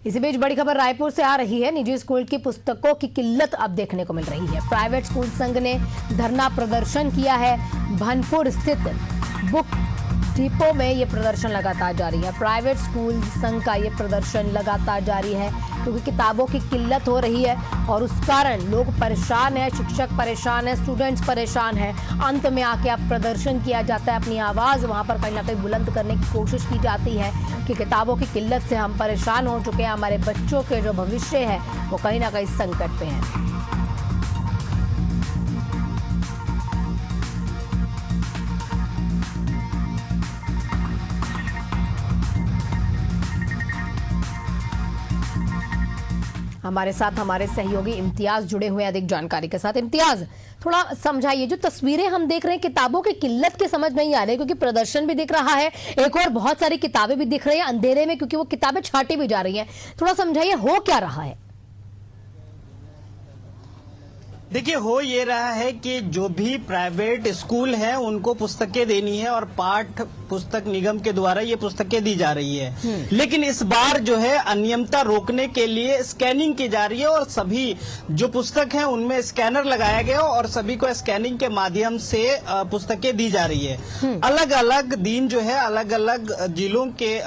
इसी बीच बड़ी खबर रायपुर से आ रही है। निजी स्कूल की पुस्तकों की किल्लत अब देखने को मिल रही है। प्राइवेट स्कूल संघ ने धरना प्रदर्शन किया है। भनपुर स्थित बुक डिपो में ये प्रदर्शन लगातार जारी है। प्राइवेट स्कूल संघ का ये प्रदर्शन लगातार जारी है क्योंकि किताबों की किल्लत हो रही है और उस कारण लोग परेशान हैं, शिक्षक परेशान है, स्टूडेंट्स परेशान है। अंत में आके अब प्रदर्शन किया जाता है, अपनी आवाज़ वहाँ पर कहीं ना कहीं बुलंद करने की कोशिश की जाती है कि किताबों की किल्लत से हम परेशान हो चुके हैं, हमारे बच्चों के जो भविष्य है वो कहीं ना कहीं संकट पे है। हमारे साथ हमारे सहयोगी इम्तियाज जुड़े हुए हैं अधिक जानकारी के साथ। इम्तियाज, थोड़ा समझाइए, जो तस्वीरें हम देख रहे हैं किताबों की किल्लत के समझ नहीं आ रही, क्योंकि प्रदर्शन भी दिख रहा है, एक और बहुत सारी किताबें भी दिख रही हैं अंधेरे में क्योंकि वो किताबें छांटी भी जा रही हैं। थोड़ा समझाइए हो क्या रहा है। देखिए, हो ये रहा है कि जो भी प्राइवेट स्कूल है उनको पुस्तकें देनी है और पाठ्य पुस्तक निगम के द्वारा ये पुस्तकें दी जा रही है। लेकिन इस बार जो है अनियमितता रोकने के लिए स्कैनिंग की जा रही है और सभी जो पुस्तक हैं उनमें स्कैनर लगाया गया और सभी को स्कैनिंग के माध्यम से पुस्तकें दी जा रही है। अलग अलग दिन जो है अलग अलग जिलों के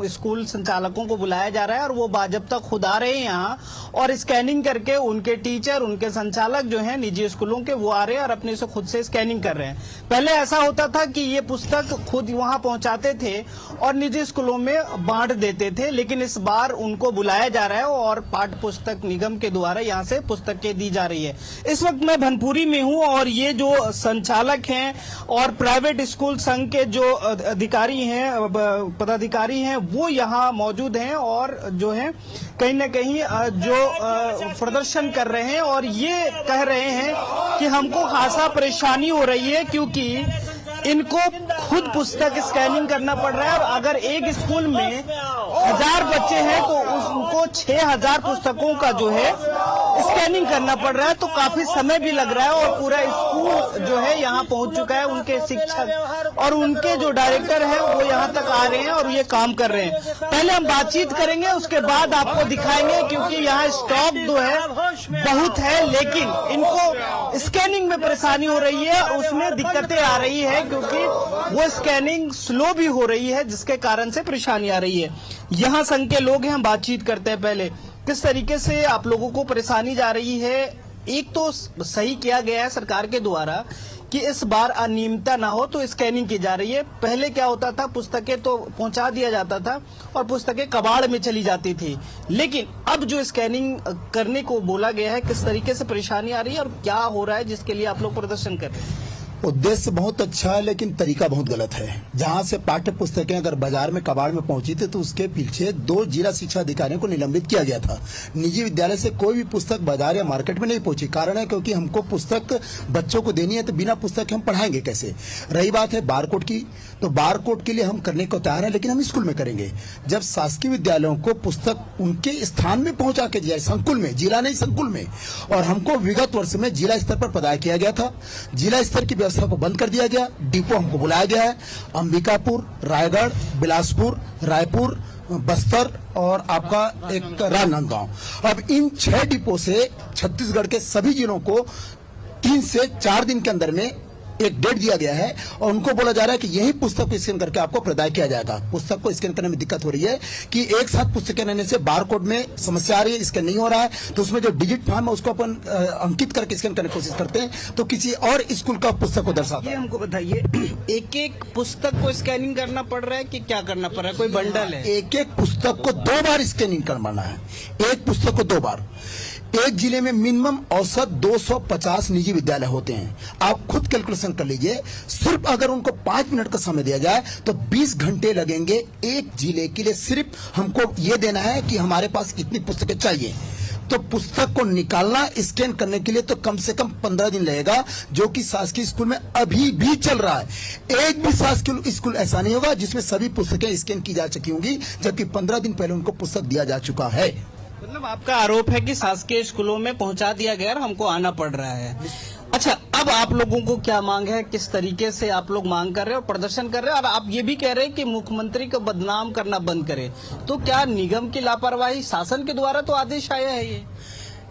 स्कूल संचालकों को बुलाया जा रहा है और वो बाजब्ता खुद आ रहे हैं यहाँ और स्कैनिंग करके उनके टीचर, उनके संचालक जो हैं निजी स्कूलों के, वो आ रहे हैं और अपने से खुद से स्कैनिंग कर रहे हैं। पहले ऐसा होता था कि ये पुस्तक खुद वहां पहुंचाते थे और निजी स्कूलों में बांट देते थे, लेकिन इस बार उनको बुलाया जा रहा है और पाठ्य पुस्तक निगम के द्वारा यहां से पुस्तकें दी जा रही है। इस वक्त मैं भनपुरी में हूं और ये जो संचालक हैं और प्राइवेट स्कूल संघ के जो अधिकारी हैं, पदाधिकारी हैं, वो यहाँ मौजूद हैं और जो है कहीं न कहीं जो प्रदर्शन कर रहे हैं और ये कह रहे हैं कि हमको खासा परेशानी हो रही है क्योंकि इनको खुद पुस्तक स्कैनिंग करना पड़ रहा है और अगर एक स्कूल में 1000 बच्चे हैं तो उनको 6000 पुस्तकों का जो है स्कैनिंग करना पड़ रहा है, तो काफी समय भी लग रहा है और पूरा स्कूल जो है यहाँ पहुंच चुका है। उनके शिक्षक और उनके जो डायरेक्टर हैं वो यहाँ तक आ रहे हैं और ये काम कर रहे हैं। पहले हम बातचीत करेंगे, उसके बाद आपको दिखाएंगे क्योंकि यहाँ स्टॉक जो है बहुत है, लेकिन इनको स्कैनिंग में परेशानी हो रही है और उसमें दिक्कतें आ रही है क्योंकि वो स्कैनिंग स्लो भी हो रही है जिसके कारण से परेशानी आ रही है। यहाँ संघ के लोग हैं, हम बातचीत करते हैं। पहले किस तरीके से आप लोगों को परेशानी जा रही है? एक तो सही किया गया है सरकार के द्वारा कि इस बार अनियमितता ना हो तो स्कैनिंग की जा रही है। पहले क्या होता था, पुस्तकें तो पहुंचा दिया जाता था और पुस्तकें कबाड़ में चली जाती थी, लेकिन अब जो स्कैनिंग करने को बोला गया है, किस तरीके से परेशानी आ रही है और क्या हो रहा है जिसके लिए आप लोग प्रदर्शन कर रहे हैं? उद्देश्य बहुत अच्छा है लेकिन तरीका बहुत गलत है। जहां से पाठ्य पुस्तकें अगर बाजार में कबाड़ में पहुंची थी तो उसके पीछे 2 जिला शिक्षा अधिकारियों को निलंबित किया गया था। निजी विद्यालय से कोई भी पुस्तक बाजार या मार्केट में नहीं पहुंची। कारण है क्योंकि हमको पुस्तक बच्चों को देनी है तो बिना पुस्तक हम पढ़ाएंगे कैसे। रही बात है बारकोड की, तो बारकोड के लिए हम करने को तैयार है, लेकिन हम स्कूल में करेंगे। जब शासकीय विद्यालयों को पुस्तक उनके स्थान में पहुंचा के दिया, संकुल में, जिला नहीं संकुल में, और हमको विगत वर्ष में जिला स्तर पर पदाय किया गया था। जिला स्तर की व्यवस्था को बंद कर दिया गया। डिपो हमको बुलाया गया है अंबिकापुर, रायगढ़, बिलासपुर, रायपुर, बस्तर और आपका एक राजनांदगांव। अब इन 6 डिपो से छत्तीसगढ़ के सभी जिलों को 3 से 4 दिन के अंदर में एक डेट दिया गया है और उनको बोला जा रहा है कि यही पुस्तक को स्कैन करके आपको प्रदाय किया जाएगा। पुस्तक को स्कैन करने में दिक्कत हो रही है कि एक साथ पुस्तकें रहने से बारकोड में समस्या आ रही है, स्कैन नहीं हो रहा है, तो उसमें जो डिजिट फॉर्म है उसको अपन अंकित करके स्कैन करने की कोशिश करते हैं तो किसी और स्कूल का पुस्तक को दर्शाता है। हमको बताइए, एक एक पुस्तक को स्कैनिंग करना पड़ रहा है कि क्या करना पड़ रहा है? कोई बंडल है? एक एक पुस्तक को 2 बार स्कैनिंग करवाना है। एक पुस्तक को 2 बार। एक जिले में मिनिमम औसत 250 निजी विद्यालय होते हैं। आप खुद कैलकुलेशन कर लीजिए, सिर्फ अगर उनको 5 मिनट का समय दिया जाए तो 20 घंटे लगेंगे एक जिले के लिए। सिर्फ हमको ये देना है कि हमारे पास कितनी पुस्तकें चाहिए, तो पुस्तक को निकालना, स्कैन करने के लिए तो कम से कम 15 दिन लगेगा, जो कि शासकीय स्कूल में अभी भी चल रहा है। एक भी शासकीय स्कूल ऐसा नहीं होगा जिसमें सभी पुस्तकें स्कैन की जा चुकी होंगी, जबकि 15 दिन पहले उनको पुस्तक दिया जा चुका है। मतलब आपका आरोप है कि शासकीय स्कूलों में पहुंचा दिया गया और हमको आना पड़ रहा है। अच्छा, अब आप लोगों को क्या मांग है, किस तरीके से आप लोग मांग कर रहे हो, प्रदर्शन कर रहे हो, और आप ये भी कह रहे हैं कि मुख्यमंत्री को बदनाम करना बंद करें, तो क्या निगम की लापरवाही, शासन के द्वारा तो आदेश आया है ये?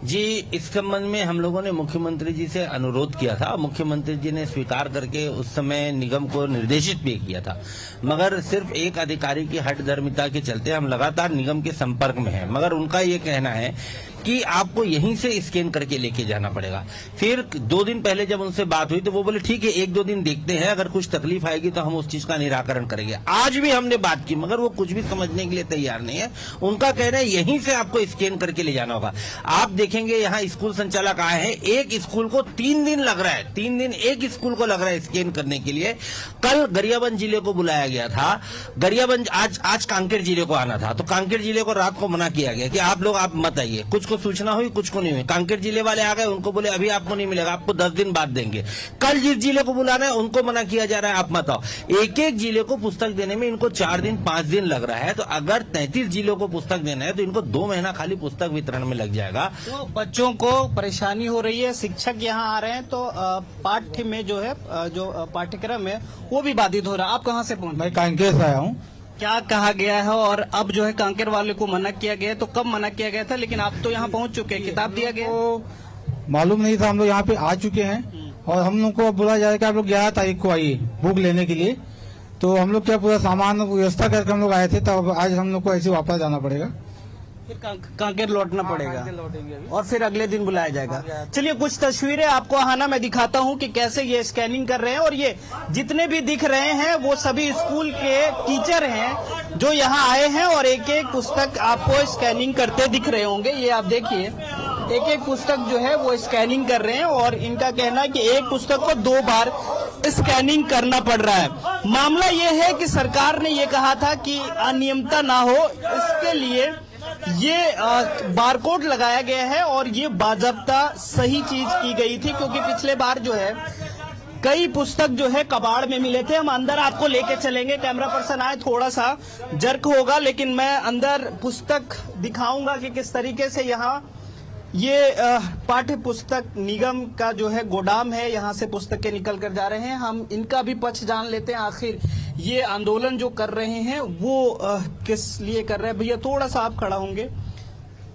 जी, इस संबंध में हम लोगों ने मुख्यमंत्री जी से अनुरोध किया था। मुख्यमंत्री जी ने स्वीकार करके उस समय निगम को निर्देशित भी किया था, मगर सिर्फ एक अधिकारी की हठधर्मिता के चलते हम लगातार निगम के संपर्क में हैं। मगर उनका ये कहना है कि आपको यहीं से स्कैन करके लेके जाना पड़ेगा। फिर 2 दिन पहले जब उनसे बात हुई तो वो बोले ठीक है, 1-2 दिन देखते हैं, अगर कुछ तकलीफ आएगी तो हम उस चीज का निराकरण करेंगे। आज भी हमने बात की, मगर वो कुछ भी समझने के लिए तैयार नहीं है। उनका कहना है यहीं से आपको स्कैन करके ले जाना होगा। आप देखेंगे यहाँ स्कूल संचालक आए हैं, एक स्कूल को 3 दिन लग रहा है, 3 दिन एक स्कूल को लग रहा है स्कैन करने के लिए। कल गरियाबंद जिले को बुलाया गया था, गरियाबंद आज कांकेर जिले को आना था, तो कांकेर जिले को रात को मना किया गया कि आप लोग आप मत आइए। कुछ को सूचना हुई, कुछ को नहीं हुई। कांकेर जिले वाले आ गए, उनको बोले अभी आपको नहीं मिलेगा, आपको 10 दिन बाद देंगे। कल जिस जिले को बुलाना है उनको मना किया जा रहा है, आप मत आओ। एक जिले को पुस्तक देने में इनको 4 दिन 5 दिन लग रहा है, तो अगर 33 जिलों को पुस्तक देना है तो इनको 2 महीना खाली पुस्तक वितरण में लग जाएगा। तो बच्चों को परेशानी हो रही है, शिक्षक यहाँ आ रहे हैं, तो पाठ्य में जो है जो पाठ्यक्रम है वो भी बाधित हो रहा है। आप कहाँ से पहुंचे? मैं कांकेर से आया हूँ। क्या कहा गया है, और अब जो है कांकेर वाले को मना किया गया है, तो कब मना किया गया था? लेकिन आप तो यहाँ पहुंच चुके हैं, किताब दिया गया है। तो मालूम नहीं था, हम लोग यहाँ पे आ चुके हैं और हम लोग को बोला जा रहा है कि आप लोग 11 तारीख को आइए बुक लेने के लिए। तो हम लोग क्या पूरा सामान व्यवस्था करके हम लोग आए थे, तब आज हम लोग को ऐसे वापस जाना पड़ेगा। फिर कांकेर लौटना पड़ेगा और फिर अगले दिन बुलाया जाएगा। चलिए, कुछ तस्वीरें आपको आना मैं दिखाता हूं कि कैसे ये स्कैनिंग कर रहे हैं, और ये जितने भी दिख रहे हैं वो सभी स्कूल के टीचर हैं जो यहाँ आए हैं और एक एक पुस्तक आपको स्कैनिंग करते दिख रहे होंगे। ये आप देखिए, एक एक पुस्तक जो है वो स्कैनिंग कर रहे हैं, और इनका कहना है कि एक पुस्तक को 2 बार स्कैनिंग करना पड़ रहा है। मामला ये है कि सरकार ने ये कहा था कि अनियमितता ना हो, इसके लिए ये बारकोड लगाया गया है, और ये बाज़ाब्ता सही चीज की गई थी, क्योंकि पिछले बार जो है कई पुस्तक जो है कबाड़ में मिले थे। हम अंदर आपको लेके चलेंगे, कैमरा पर्सन आए, थोड़ा सा जर्क होगा, लेकिन मैं अंदर पुस्तक दिखाऊंगा कि किस तरीके से यहाँ ये पाठ्य पुस्तक निगम का जो है गोदाम है, यहाँ से पुस्तकें निकल कर जा रहे हैं। हम इनका भी पक्ष जान लेते हैं, आखिर ये आंदोलन जो कर रहे हैं वो किस लिए कर रहे हैं। भैया थोड़ा सा आप खड़ा होंगे,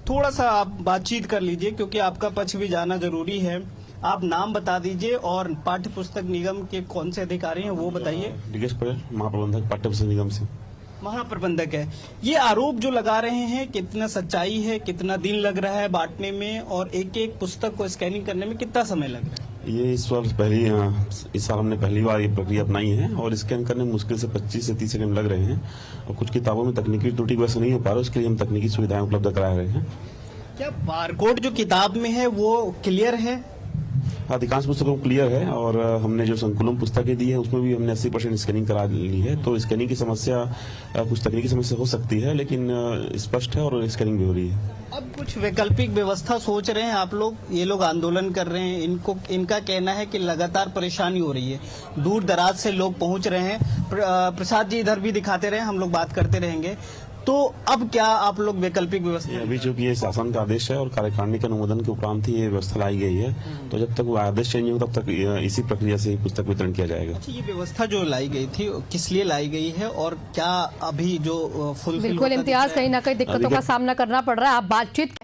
थोड़ा सा आप बातचीत कर लीजिए, क्योंकि आपका पक्ष भी जाना जरूरी है। आप नाम बता दीजिए और पाठ्य पुस्तक निगम के कौन से अधिकारी हैं वो बताइए। डिकेश पटेल, महाप्रबंधक पाठ्य पुस्तक निगम से। महाप्रबंधक है। ये आरोप जो लगा रहे हैं, कितना सच्चाई है, कितना दिन लग रहा है बांटने में, और एक एक पुस्तक को स्कैनिंग करने में कितना समय लग रहा है? ये इस साल हमने पहली बार ये प्रक्रिया अपनाई है, और स्कैन करने में मुश्किल से 25 से 30 सेकंड लग रहे हैं। और कुछ किताबों में तकनीकी त्रुटि वैसे नहीं हो पा रहा, उसके लिए हम तकनीकी सुविधाएं उपलब्ध करा रहे हैं। क्या बारकोड जो किताब में है वो क्लियर है? अधिकांश पुस्तकों क्लियर है, और हमने जो संकुलन पुस्तकें दी है उसमें भी हमने 80% स्कैनिंग करा ली है। तो स्कैनिंग की समस्या, कुछ तकनीकी समस्या हो सकती है, लेकिन स्पष्ट है और स्कैनिंग भी हो रही है। अब कुछ वैकल्पिक व्यवस्था सोच रहे हैं आप लोग? ये लोग आंदोलन कर रहे हैं, इनका कहना है कि लगातार परेशानी हो रही है, दूर दराज से लोग पहुंच रहे हैं। प्रसाद जी इधर भी दिखाते रहे, हम लोग बात करते रहेंगे। तो अब क्या आप लोग वैकल्पिक व्यवस्था? अभी चूंकि ये शासन का आदेश है और कार्यकारिणी के अनुमोदन के उपरांत ही ये व्यवस्था लाई गई है, तो जब तक वो आदेश चेंज होगा तब तक इसी प्रक्रिया से ही पुस्तक वितरण किया जाएगा। अच्छा, ये व्यवस्था जो लाई गई थी किस लिए लाई गई है, और क्या अभी जो फुलफिल? बिल्कुल इम्तियाज, कहीं ना कहीं दिक्कतों का सामना करना पड़ रहा है। आप बातचीत